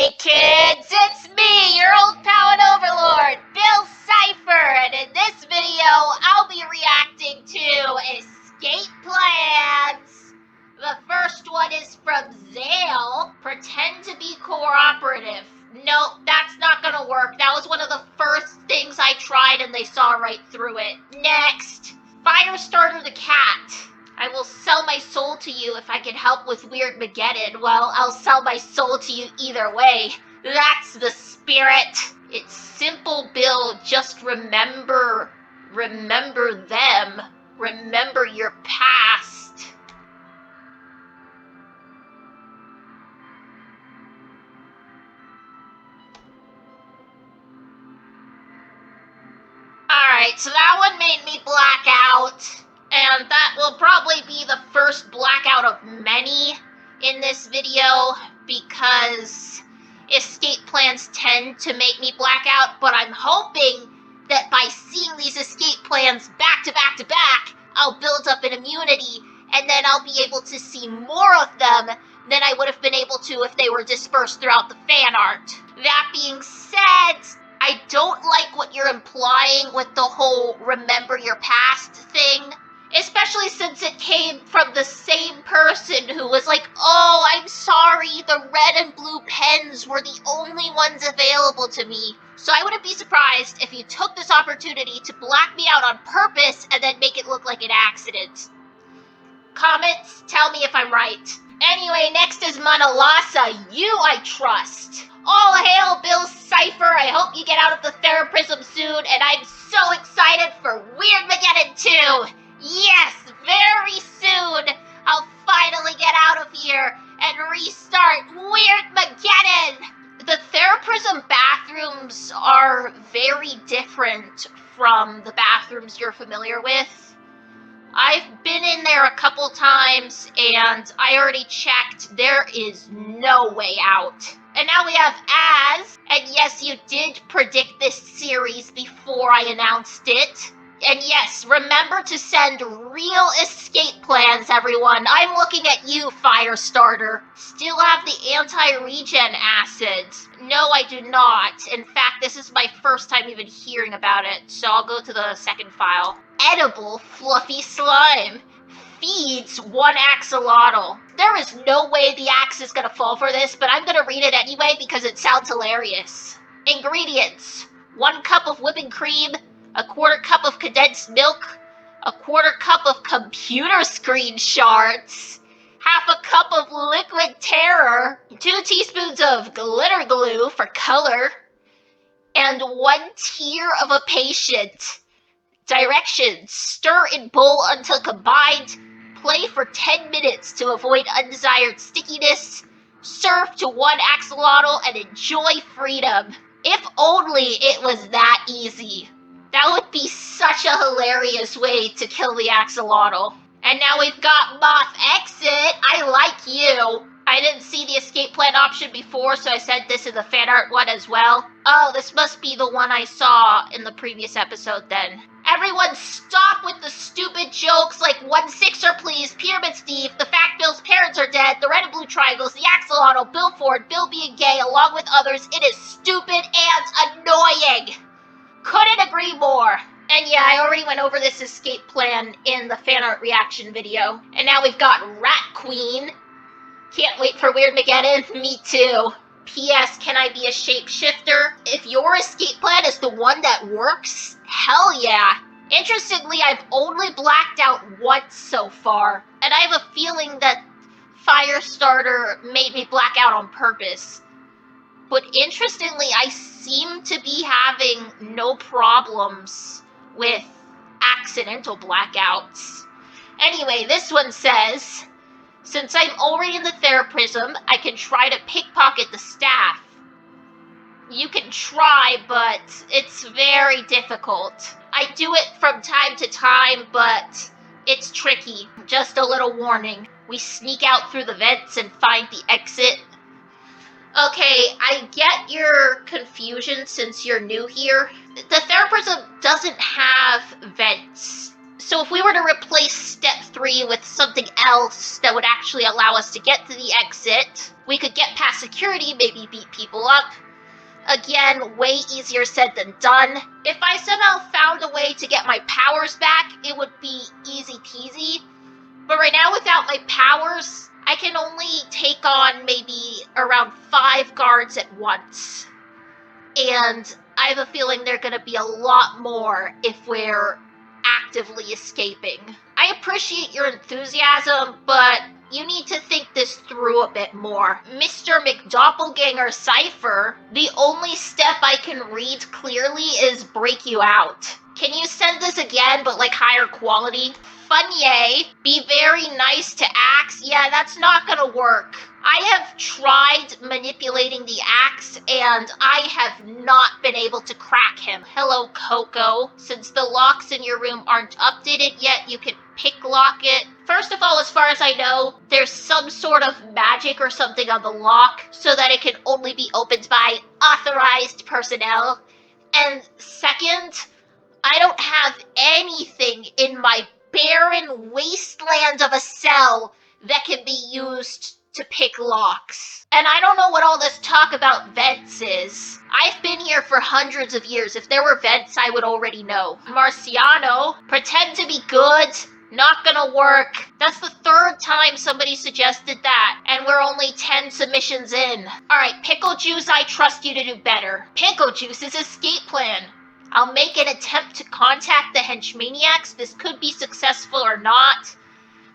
Hey kids, it's me, your old pal and overlord, Bill CIPHER, and in this video, I'll be reacting to escape plans. The first one is from Zale, pretend to be cooperative. Nope, that's not gonna work. That was one of the first things I tried and they saw right through it. Next, Firestarter the cat. I will sell my soul to you if I can help with Weird Mageddon. Well, I'll sell my soul to you either way. That's the spirit. It's simple, Bill. Just remember them. Remember your past. Alright, so that one made me black out. And that will probably be the first blackout of many in this video because escape plans tend to make me black out, but I'm hoping that by seeing these escape plans back to back to back, I'll build up an immunity and then I'll be able to see more of them than I would have been able to if they were dispersed throughout the fan art. That being said, I don't like what you're implying with the whole remember your past thing. Especially since it came from the same person who was like, oh, I'm sorry, the red and blue pens were the only ones available to me. So I wouldn't be surprised if you took this opportunity to black me out on purpose and then make it look like an accident. Comments, tell me if I'm right. Anyway, next is Manalasa, you I trust. All hail Bill CIPHER, I hope you get out of the Theraprism soon, and I'm so excited for Weird Mageddon 2. Yes, very soon, I'll finally get out of here and restart Weird Mageddon! The Theraprism bathrooms are very different from the bathrooms you're familiar with. I've been in there a couple times, and I already checked, there is no way out. And now we have Az, and yes, you did predict this series before I announced it. And yes, remember to send real escape plans, everyone. I'm looking at you, Firestarter. Still have the anti-regen acids. No, I do not. In fact, this is my first time even hearing about it, so I'll go to the second file. Edible fluffy slime. Feeds one axolotl. There is no way the axe is gonna fall for this, but I'm gonna read it anyway because it sounds hilarious. Ingredients. 1 cup of whipping cream, 1/4 cup of condensed milk, 1/4 cup of computer screen shards, 1/2 cup of liquid terror, 2 teaspoons of glitter glue for color, and 1 tear of a patient. Directions: stir in bowl until combined, play for 10 minutes to avoid undesired stickiness, serve to 1 axolotl, and enjoy freedom. If only it was that easy. That would be such a hilarious way to kill the axolotl. And now we've got Moth Exit. I like you. I didn't see the escape plan option before, so I said this in the fan art one as well. Oh, this must be the one I saw in the previous episode then. Everyone stop with the stupid jokes like 1 sixer please, Pyramid Steve, the fact Bill's parents are dead, the red and blue triangles, the axolotl, Bill Ford, Bill being gay, along with others. It is stupid and annoying. Couldn't agree more. And yeah, I already went over this escape plan in the fan art reaction video. And now we've got Rat Queen. Can't wait for Weird Mageddon. Me too. P.S. Can I be a shapeshifter? If your escape plan is the one that works, hell yeah. Interestingly, I've only blacked out once so far. And I have a feeling that Firestarter made me black out on purpose. But interestingly, I seem to be having no problems with accidental blackouts. Anyway, this one says, since I'm already in the Theraprism, I can try to pickpocket the staff. You can try, but it's very difficult. I do it from time to time, but it's tricky. Just a little warning. We sneak out through the vents and find the exit. Okay, I get your confusion since you're new here. The Theraprism doesn't have vents, So if we were to replace step 3 with something else that would actually allow us to get to the exit, we could get past security, maybe beat people up. Again, way easier said than done. If I somehow found a way to get my powers back, it would be easy peasy. But right now, without my powers, I can only take on maybe around 5 guards at once. And I have a feeling there are going to be a lot more if we're actively escaping. I appreciate your enthusiasm, but you need to think this through a bit more. Mr. McDoppelganger CIPHER, the only step I can read clearly is break you out. Can you send this again, but like higher quality? Funyay, be very nice to Axe. Yeah, that's not gonna work. I have tried manipulating the Axe, and I have not been able to crack him. Hello, Coco. Since the locks in your room aren't updated yet, you can pick lock it. First of all, as far as I know, there's some sort of magic or something on the lock so that it can only be opened by authorized personnel. And second, I don't have anything in my barren wasteland of a cell that can be used to pick locks. And I don't know what all this talk about vents is. I've been here for hundreds of years. If there were vents, I would already know. Marciano, pretend to be good. Not gonna work. That's the 3rd time somebody suggested that, and we're only 10 submissions in. Alright, Pickle Juice, I trust you to do better. Pickle Juice's escape plan. I'll make an attempt to contact the henchmaniacs. This could be successful or not.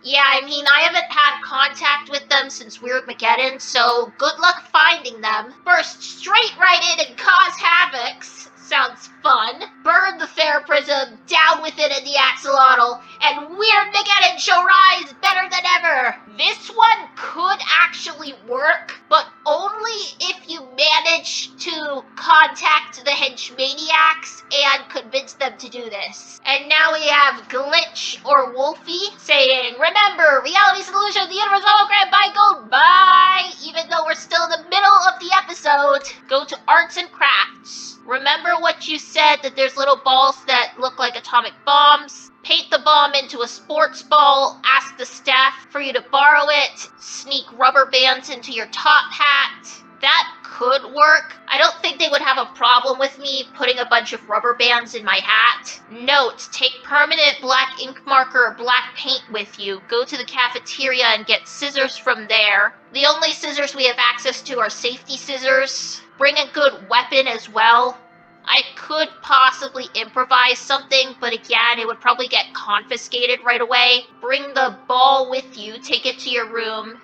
Yeah, I mean, I haven't had contact with them since Weirdmageddon, so good luck finding them. Burst straight right in and cause havocs. Sounds fun. Burn the Theraprism, down with it in the axolotl, and Weirdmageddon shall rise better than ever. This one could actually work, but only if you manage to contact the henchmaniacs and convince them to do this. And now we have Glitch or Wolfie saying, remember, reality solution of the universe hologram by gold, bye! Even though we're still in the middle of the episode, go to arts and crafts. Remember what you said, that there's little balls that look like atomic bombs? Paint the bomb into a sports ball, ask the staff for you to borrow it, sneak rubber bands into your top hat. That could work. I don't think they would have a problem with me putting a bunch of rubber bands in my hat. Note, take permanent black ink marker or black paint with you. Go to the cafeteria and get scissors from there. The only scissors we have access to are safety scissors. Bring a good weapon as well. I could possibly improvise something, but again, it would probably get confiscated right away. Bring the ball with you, take it to your room.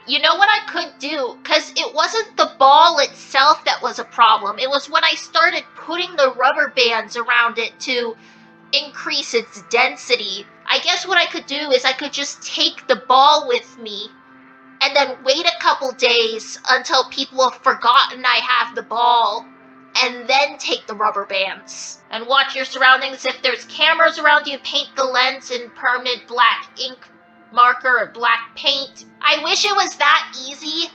You know what I could do? Because it wasn't the ball itself that was a problem. It was when I started putting the rubber bands around it to increase its density. I guess what I could do is I could just take the ball with me and then wait a couple days until people have forgotten I have the ball, and then take the rubber bands. And watch your surroundings. If there's cameras around you, paint the lens in permanent black ink marker or black paint. I wish it was that easy,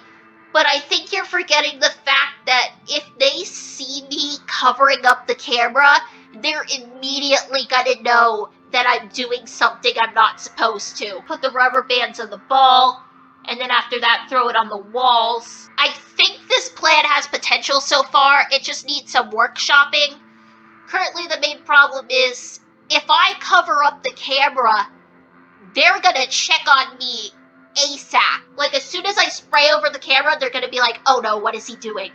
but I think you're forgetting the fact that if they see me covering up the camera, they're immediately gonna know that I'm doing something I'm not supposed to. Put the rubber bands on the ball, and then after that, throw it on the walls. I think this plan has potential so far. It just needs some workshopping. Currently, the main problem is, if I cover up the camera, they're gonna check on me ASAP. Like, as soon as I spray over the camera, they're gonna be like, oh no, what is he doing?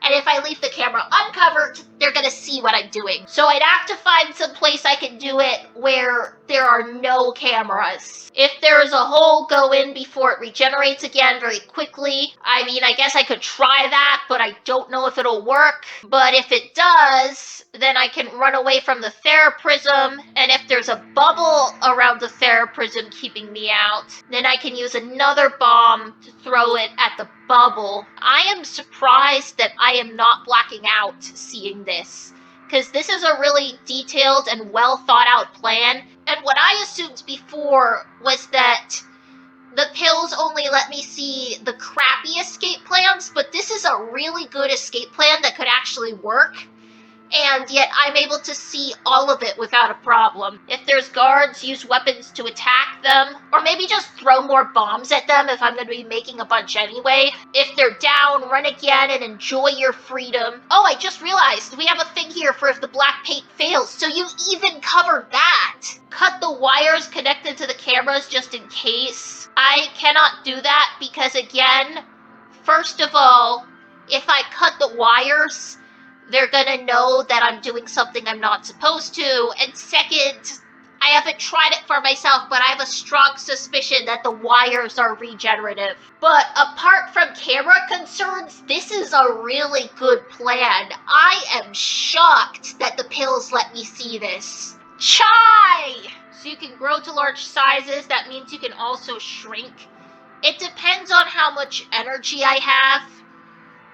And if I leave the camera uncovered, they're gonna see what I'm doing. So I'd have to find some place I can do it where there are no cameras. If there's a hole, go in before it regenerates again very quickly. I mean, I guess I could try that, but I don't know if it'll work. But if it does, then I can run away from the Theraprism, and if there's a bubble around the Theraprism keeping me out, then I can use another bomb to throw it at the bubble. I am surprised that I am not blacking out seeing this, because this is a really detailed and well thought out plan, and what I assumed before was that the pills only let me see the crappy escape plans, but this is a really good escape plan that could actually work. and yet I'm able to see all of it without a problem. If there's guards, use weapons to attack them, or maybe just throw more bombs at them if I'm going to be making a bunch anyway. If they're down, run again and enjoy your freedom. Oh, I just realized we have a thing here for if the black paint fails, so you even covered that. Cut the wires connected to the cameras just in case. I cannot do that because, again, first of all, if I cut the wires, they're gonna know that I'm doing something I'm not supposed to. And second, I haven't tried it for myself, but I have a strong suspicion that the wires are regenerative. But apart from camera concerns, this is a really good plan. I am shocked that the pills let me see this. Chai! So you can grow to large sizes. That means you can also shrink. It depends on how much energy I have,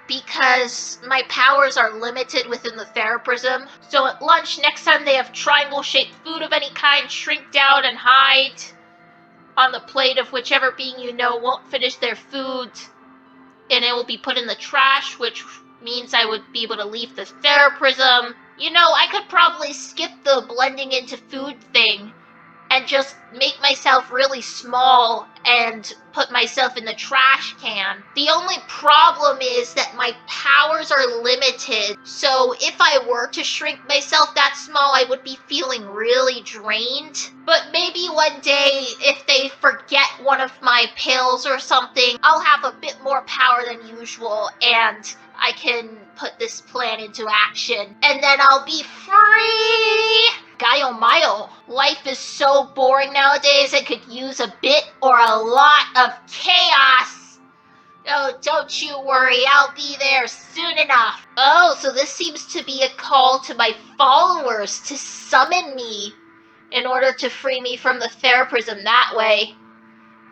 because my powers are limited within the Theraprism. So at lunch, next time they have triangle-shaped food of any kind, shrink down and hide on the plate of whichever being you know won't finish their food, and it will be put in the trash, which means I would be able to leave the Theraprism. You know, I could probably skip the blending into food thing and just make myself really small and put myself in the trash can. The only problem is that my powers are limited, so if I were to shrink myself that small, I would be feeling really drained. But maybe one day, if they forget one of my pills or something, I'll have a bit more power than usual, and I can put this plan into action, and then I'll be free! Gaio Mayo. Life is so boring nowadays, it could use a bit or a lot of chaos. Oh, don't you worry, I'll be there soon enough. Oh, so this seems to be a call to my followers to summon me in order to free me from the Theraprism that way.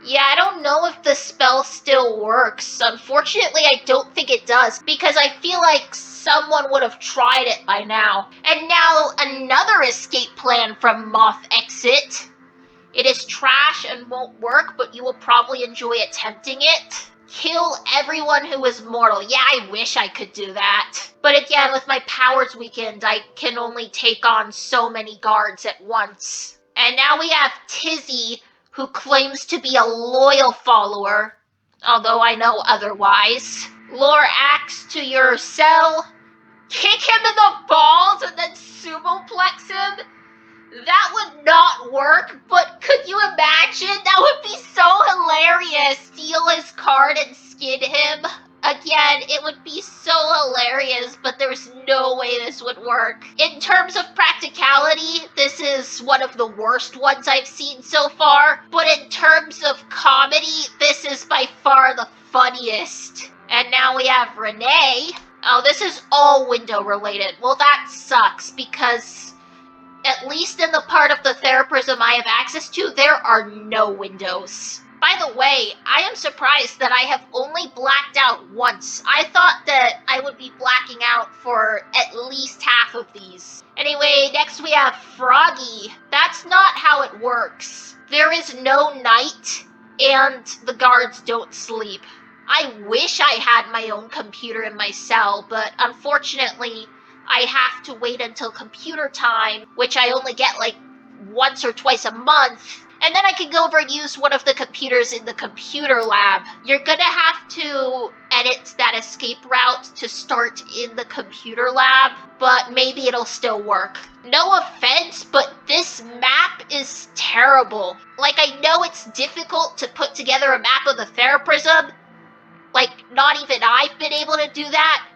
Yeah, I don't know if the spell still works. Unfortunately, I don't think it does, because I feel like someone would have tried it by now. And now, another escape plan from Moth Exit. It is trash and won't work, but you will probably enjoy attempting it. Kill everyone who is mortal. Yeah, I wish I could do that. But again, with my powers weakened, I can only take on so many guards at once. And now we have Tizzy, who claims to be a loyal follower, although I know otherwise. Lure axe to your cell, kick him in the balls, and then sumoplex him? That would not work, but could you imagine? That would be so hilarious. Steal his card and skin him. Again, it would be so hilarious, but there's no way this would work. In terms of practicality, this is one of the worst ones I've seen so far, but in terms of comedy, this is by far the funniest. And now we have Renee. Oh, this is all window related. Well, that sucks, because at least in the part of the Theraprism I have access to, there are no windows. By the way, I am surprised that I have only blacked out once. I thought that I would be blacking out for at least half of these. Anyway, next we have Froggy. That's not how it works. There is no night, and the guards don't sleep. I wish I had my own computer in my cell, but unfortunately, I have to wait until computer time, which I only get like once or twice a month, and then I can go over and use one of the computers in the computer lab. You're gonna have to edit that escape route to start in the computer lab, but maybe it'll still work. No offense, but this map is terrible. Like, I know it's difficult to put together a map of the Theraprism. Like, not even I've been able to do that.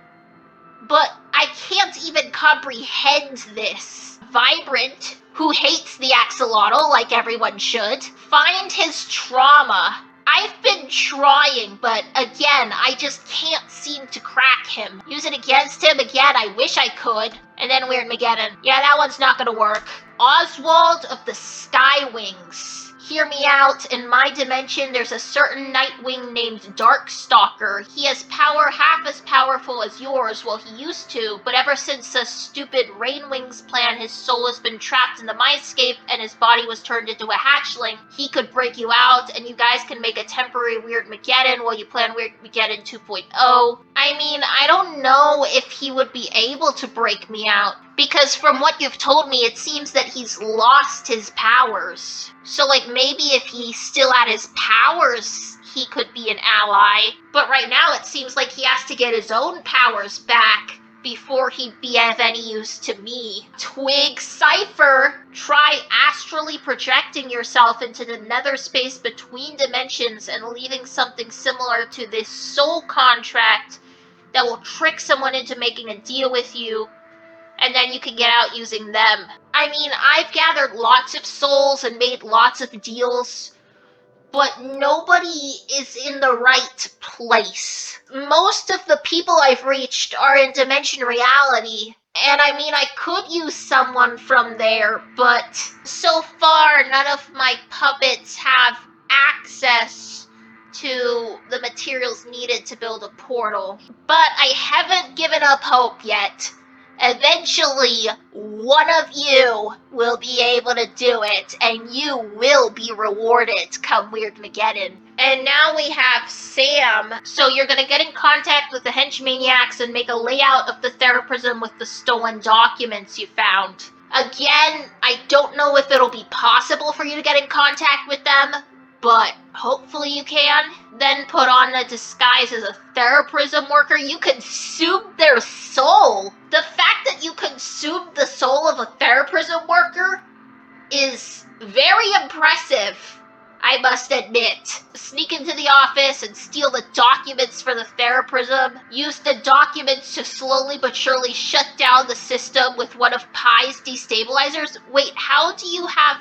But I can't even comprehend this. Vibrant, who hates the axolotl like everyone should, find his trauma. I've been trying, but again, I just can't seem to crack him. Use it against him again, I wish I could. And then Weird Mageddon. Yeah, that one's not gonna work. Oswald of the Skywings. Hear me out. In my dimension, there's a certain Nightwing named Darkstalker. He has power half as powerful as yours, well, he used to, but ever since the stupid Rainwing's plan, his soul has been trapped in the mindscape and his body was turned into a hatchling. He could break you out, and you guys can make a temporary Weird Mageddon while you plan Weird Mageddon 2.0. I mean, I don't know if he would be able to break me out, because from what you've told me, it seems that he's lost his powers. So, like, maybe if he still had his powers, he could be an ally. But right now, it seems like he has to get his own powers back before he'd be of any use to me. Twig CIPHER, try astrally projecting yourself into the nether space between dimensions and leaving something similar to this soul contract that will trick someone into making a deal with you, and then you can get out using them. I mean, I've gathered lots of souls and made lots of deals, but nobody is in the right place. Most of the people I've reached are in Dimension Reality, and I mean, I could use someone from there, but so far none of my puppets have access to the materials needed to build a portal. But I haven't given up hope yet. Eventually, one of you will be able to do it, and you will be rewarded come Weird Mageddon. And now we have Sam. So you're gonna get in contact with the henchmaniacs and make a layout of the Theraprism with the stolen documents you found. Again, I don't know if it'll be possible for you to get in contact with them, but hopefully you can. Then put on a disguise as a Theraprism worker. You consume their soul. The fact that you consume the soul of a Theraprism worker is very impressive, I must admit. Sneak into the office and steal the documents for the Theraprism. Use the documents to slowly but surely shut down the system with one of Pi's destabilizers. Wait, how do you have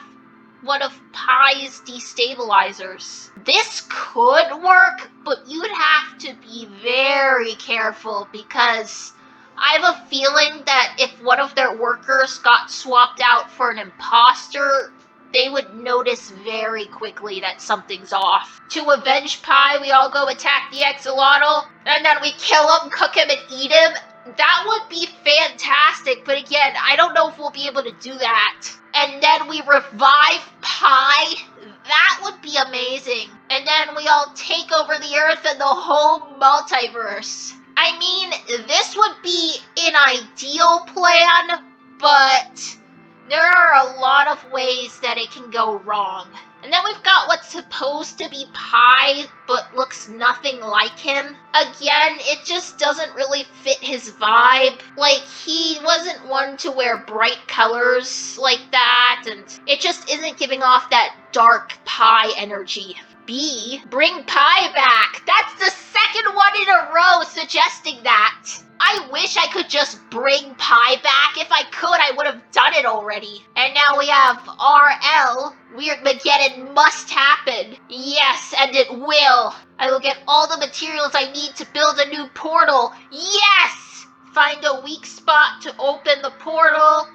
one of Pi's destabilizers? This could work, but you'd have to be very careful, because I have a feeling that if one of their workers got swapped out for an imposter, they would notice very quickly that something's off. To avenge Pi, we all go attack the Axolotl, and then we kill him, cook him, and eat him. That would be fantastic, but again, I don't know if we'll be able to do that. And then we revive Pi. That would be amazing. And then we all take over the Earth and the whole multiverse. I mean, this would be an ideal plan, but there are a lot of ways that it can go wrong. And then we've got what's supposed to be Pi, but looks nothing like him. Again, it just doesn't really fit his vibe. Like, he wasn't one to wear bright colors like that, and it just isn't giving off that dark Pi energy. B, bring Pi back. That's the second one in a row suggesting that. I wish I could just bring Pi back. If I could, I would have done it already. And now we have RL. Weird Mageddon must happen. Yes, and it will. I will get all the materials I need to build a new portal. Yes! Find a weak spot to open the portal.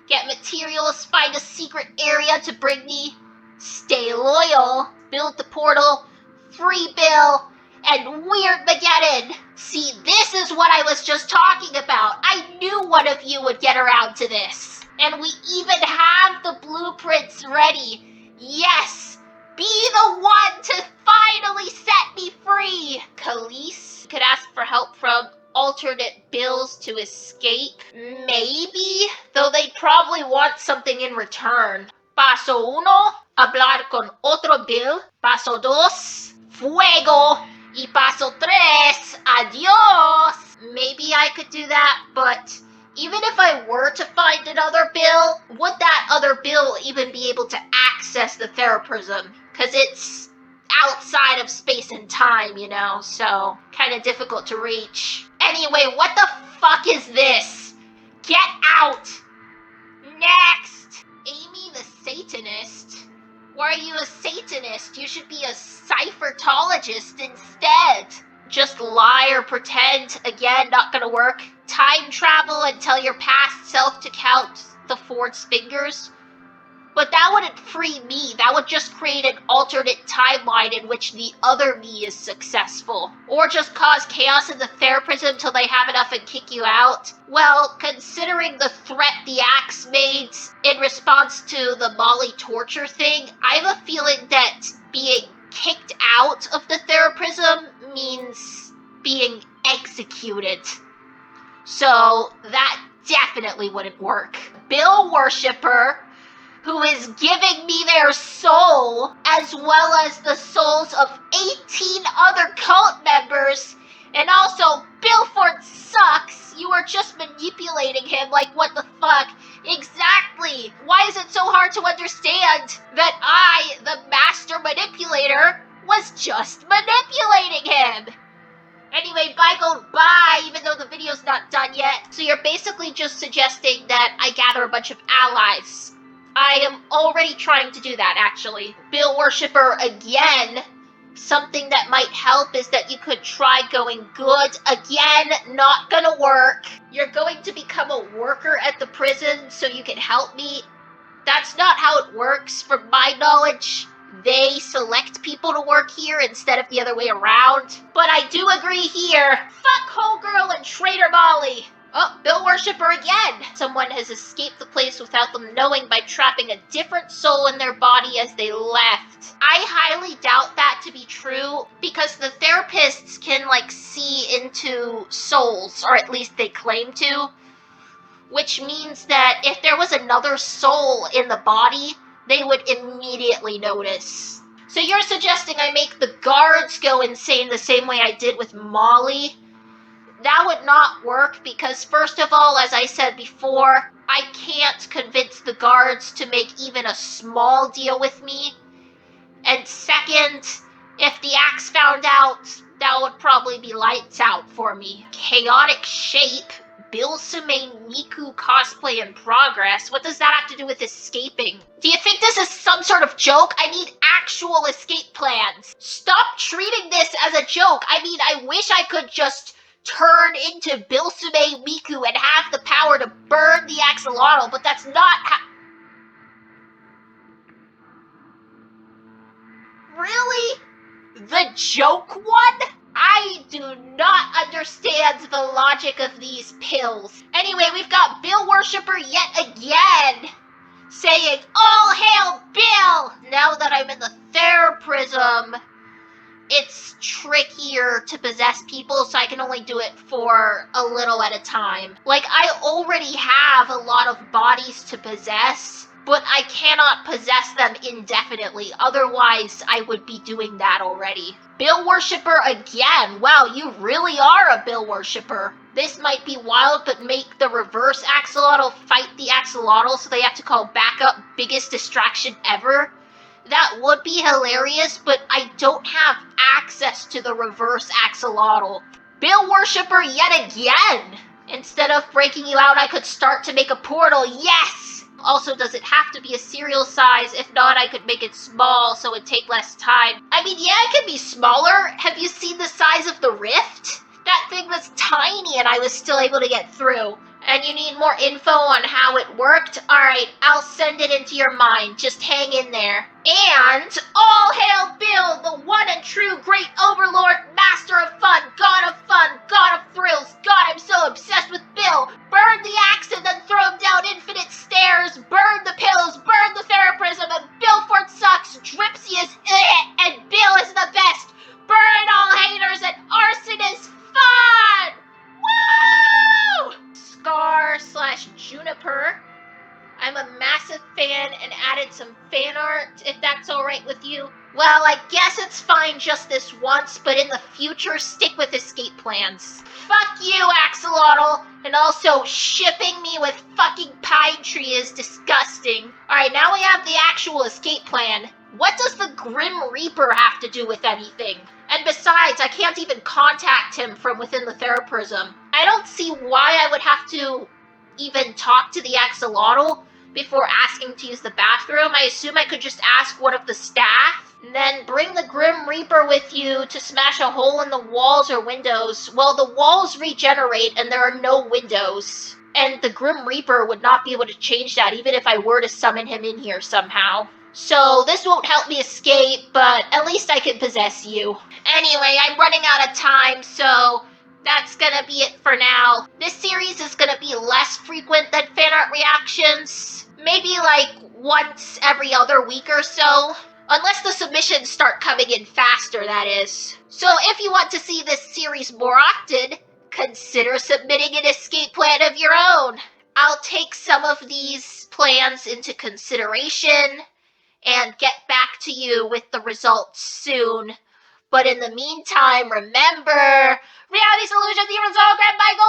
Get materials, find a secret area to bring me. Stay loyal. Build the portal. Free Bill. And Weird Mageddon. See, this is what I was just talking about. I knew one of you would get around to this. And we even have the blueprints ready. Yes, be the one to finally set me free. Khalees could ask for help from alternate bills to escape. Maybe, though they'd probably want something in return. Paso 1, hablar con otro bill. Paso 2, fuego. Y paso 3, adios. Maybe I could do that, but even if I were to find another bill, would that other bill even be able to access the Theraprism? Because it's outside of space and time, you know, so kind of difficult to reach. Anyway, what the fuck is this? Get out! Next! Amy the Satanist? Why are you a Satanist? You should be a Cyphertologist instead. Just lie or pretend. Again, not gonna work. Time travel and tell your past self to count the Ford's fingers. But that wouldn't free me. That would just create an alternate timeline in which the other me is successful. Or just cause chaos in the theraprism until they have enough and kick you out. Well, considering the threat the Axe made in response to the Molly torture thing, I have a feeling that being kicked out of the theraprism means being executed. So that definitely wouldn't work. Bill Worshipper, who is giving me their soul, as well as the souls of 18 other cult members, and also Billford sucks. You are just manipulating him, like what the fuck? Exactly. Why is it so hard to understand that I, the master manipulator, was just manipulating him? Anyway, bye gold bye, even though the video's not done yet. So you're basically just suggesting that I gather a bunch of allies. I am already trying to do that, actually. Bill Worshipper again. Something that might help is that you could try going good. Again, not gonna work. You're going to become a worker at the prison so you can help me. That's not how it works, from my knowledge. They select people to work here instead of the other way around. But I do agree here. Fuck Whole Girl and Traitor Molly. Oh, Bill Worshipper again! Someone has escaped the place without them knowing by trapping a different soul in their body as they left. I highly doubt that to be true, because the therapists can, see into souls, or at least they claim to. Which means that if there was another soul in the body, they would immediately notice. So you're suggesting I make the guards go insane the same way I did with Molly? That would not work because, first of all, as I said before, I can't convince the guards to make even a small deal with me. And second, if the Axe found out, that would probably be lights out for me. Chaotic shape, Bill Sumain Miku cosplay in progress. What does that have to do with escaping? Do you think this is some sort of joke? I need actual escape plans. Stop treating this as a joke. I wish I could just turn into Bill Sumain Miku and have the power to burn the axolotl, but that's not how... Really? The joke one? I do not understand the logic of these pills. Anyway, we've got Bill Worshipper yet again saying, "All hail Bill!" Now that I'm in the theraprism, it's trickier to possess people, so I can only do it for a little at a time. I already have a lot of bodies to possess, but I cannot possess them indefinitely. Otherwise, I would be doing that already. Bill Worshipper again. Wow, you really are a Bill Worshipper. This might be wild, but make the reverse axolotl fight the axolotl so they have to call backup. Biggest distraction ever. That would be hilarious, but I don't have access to the reverse axolotl. Bill Worshipper yet again! Instead of breaking you out, I could start to make a portal. Yes! Also, does it have to be a cereal size? If not, I could make it small so it'd take less time. Yeah, it could be smaller. Have you seen the size of the rift? That thing was tiny and I was still able to get through. And you need more info on how it worked? Alright, I'll send it into your mind. Just hang in there. And all hail Bill, the one and true great overlord, master of fun, god of thrills. God, I'm so obsessed with Bill. Burn the axe and then throw him down infinite stairs. Burn the pills, burn the theraprism, and Billford sucks. Dripsy is and Bill is the best. Burn all haters and arson is fun! Woo! Scar/Juniper. I'm a massive fan and added some fan art, if that's alright with you. Well, I guess it's fine just this once, but in the future, stick with escape plans. Fuck you, Axolotl! And also, shipping me with fucking Pine Tree is disgusting. Alright, now we have the actual escape plan. What does the Grim Reaper have to do with anything? And besides, I can't even contact him from within the theraprism. I don't see why I would have to even talk to the axolotl before asking to use the bathroom. I assume I could just ask one of the staff, and then bring the Grim Reaper with you to smash a hole in the walls or windows. Well, the walls regenerate and there are no windows. And the Grim Reaper would not be able to change that even if I were to summon him in here somehow. So this won't help me escape, but at least I can possess you. Anyway, I'm running out of time, so that's gonna be it for now. This series is gonna be less frequent than fan art reactions. Maybe like once every other week or so. Unless the submissions start coming in faster, that is. So if you want to see this series more often, consider submitting an escape plan of your own. I'll take some of these plans into consideration and get back to you with the results soon. But in the meantime, remember, reality's illusion, the result, grab my goal.